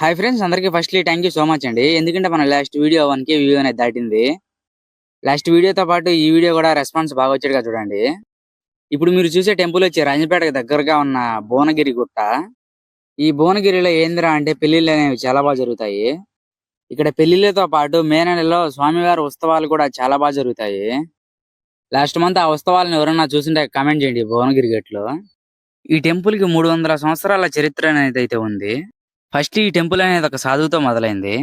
Hi friends, అందరికీ firstly thank you so much అండి. ఎందుకంటే మన లాస్ట్ వీడియో 1K వ్యూ అనేది దాటింది. లాస్ట్ వీడియోతో పాటు ఈ వీడియో కూడా రెస్పాన్స్ బాగా వచ్చాడుగా చూడండి. ఇప్పుడు మీరు చూసే టెంపుల్ వచ్చి రాజంపేటకి దగ్గరగా ఉన్న భువనగిరి గుట్ట. ఈ భువనగిరిలో ఏందిరా అంటే పెళ్లిళ్ళు అనేవి చాలా బాగా జరుగుతాయి. ఇక్కడ పెళ్లిళ్ళతో పాటు మే నెలలో స్వామివారి ఉత్సవాలు కూడా చాలా బాగా జరుగుతాయి. లాస్ట్ మంత్ ఆ ఉత్సవాలను ఎవరన్నా చూసింటే కామెంట్ చేయండి భువనగిరి గట్టులో. ఈ టెంపుల్ కి 300 సంవత్సరాల చరిత్ర అనేది అయితే ఉంది. ఫస్ట్ ఈ టెంపుల్ అనేది ఒక సాధువుతో మొదలైంది.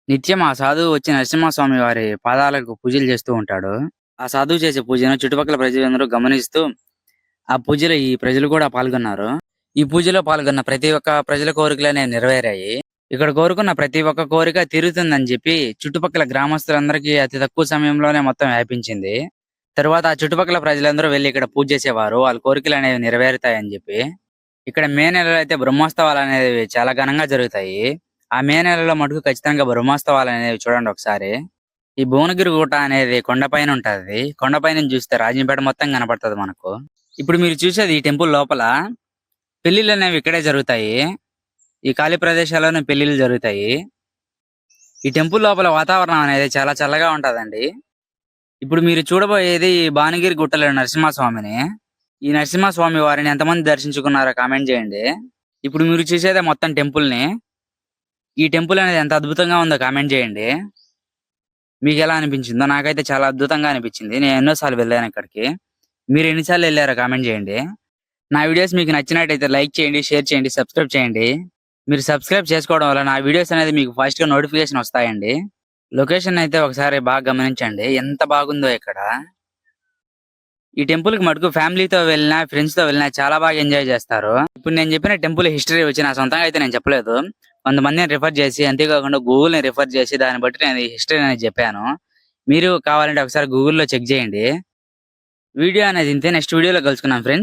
నిత్యం ఆ సాధువు వచ్చి నరసింహస్వామి వారి పాదాలకు పూజలు చేస్తూ ఉంటాడు. ఆ సాధువు చేసే పూజను చుట్టుపక్కల ప్రజలందరూ గమనిస్తూ ఆ పూజలో ఈ ప్రజలు కూడా పాల్గొన్నారు. ఈ పూజలో పాల్గొన్న ప్రతి ఒక్క ప్రజల కోరికలనే నెరవేరాయి. ఇక్కడ కోరుకున్న ప్రతి ఒక్క కోరిక తీరుతుందని చెప్పి చుట్టుపక్కల గ్రామస్తులందరికీ అతి తక్కువ సమయంలోనే మొత్తం వ్యాపించింది. తరువాత ఆ చుట్టుపక్కల ప్రజలందరూ వెళ్లి ఇక్కడ పూజ చేసేవారు. వాళ్ళ కోరికలు అనేవి నెరవేరుతాయని చెప్పి. ఇక్కడ మే నెలలో అయితే బ్రహ్మోత్సవాలు అనేవి చాలా ఘనంగా జరుగుతాయి. ఆ మే నెలలో మటుకు ఖచ్చితంగా బ్రహ్మోత్సవాలు అనేవి చూడండి ఒకసారి. ఈ భువనగిరి గుట్ట అనేది కొండపైన ఉంటది. కొండపైన చూస్తే రాజంపేట మొత్తం కనపడుతుంది మనకు. ఇప్పుడు మీరు చూసేది ఈ టెంపుల్ లోపల పెళ్లిళ్ళు అనేవి ఇక్కడే జరుగుతాయి. ఈ ఖాళీ ప్రదేశాల్లోనే పెళ్లిళ్ళు జరుగుతాయి. ఈ టెంపుల్ లోపల వాతావరణం అనేది చాలా చల్లగా ఉంటదండి. ఇప్పుడు మీరు చూడబోయేది ఈ భువనగిరి గుట్టలో నరసింహస్వామిని. ఈ నరసింహస్వామి వారిని ఎంతమంది దర్శించుకున్నారో కామెంట్ చేయండి. ఇప్పుడు మీరు చూసేదే మొత్తం టెంపుల్ ని. ఈ టెంపుల్ అనేది ఎంత అద్భుతంగా ఉందో కామెంట్ చేయండి. మీకు ఎలా అనిపించిందో? నాకైతే చాలా అద్భుతంగా అనిపించింది. నేను ఎన్నోసార్లు వెళ్ళాను ఇక్కడికి. మీరు ఎన్నిసార్లు వెళ్ళారో కామెంట్ చేయండి. నా వీడియోస్ మీకు నచ్చినట్టయితే లైక్ చేయండి, షేర్ చేయండి, సబ్స్క్రైబ్ చేయండి. మీరు సబ్స్క్రైబ్ చేసుకోవడం వల్ల నా వీడియోస్ అనేది మీకు ఫస్ట్ గా నోటిఫికేషన్ వస్తాయండి. లొకేషన్ అయితే ఒకసారి బాగా గమనించండి, ఎంత బాగుందో ఇక్కడ. ఈ టెంపుల్ కి మటుకు ఫ్యామిలీతో వెళ్ళినా ఫ్రెండ్స్ తో వెళ్ళినా చాలా బాగా ఎంజాయ్ చేస్తారు. ఇప్పుడు నేను చెప్పిన టెంపుల్ హిస్టరీ వచ్చి నా సొంతంగా అయితే నేను చెప్పలేదు. కొంతమందిని రిఫర్ చేసి, అంతేకాకుండా గూగుల్ ని రిఫర్ చేసి దాన్ని బట్టి నేను ఈ హిస్టరీ అనేది చెప్పాను. మీరు కావాలంటే ఒకసారి గూగుల్లో చెక్ చేయండి. వీడియో అనేది ఇంతే. నెక్స్ట్ వీడియోలో కలుసుకున్నాం ఫ్రెండ్స్.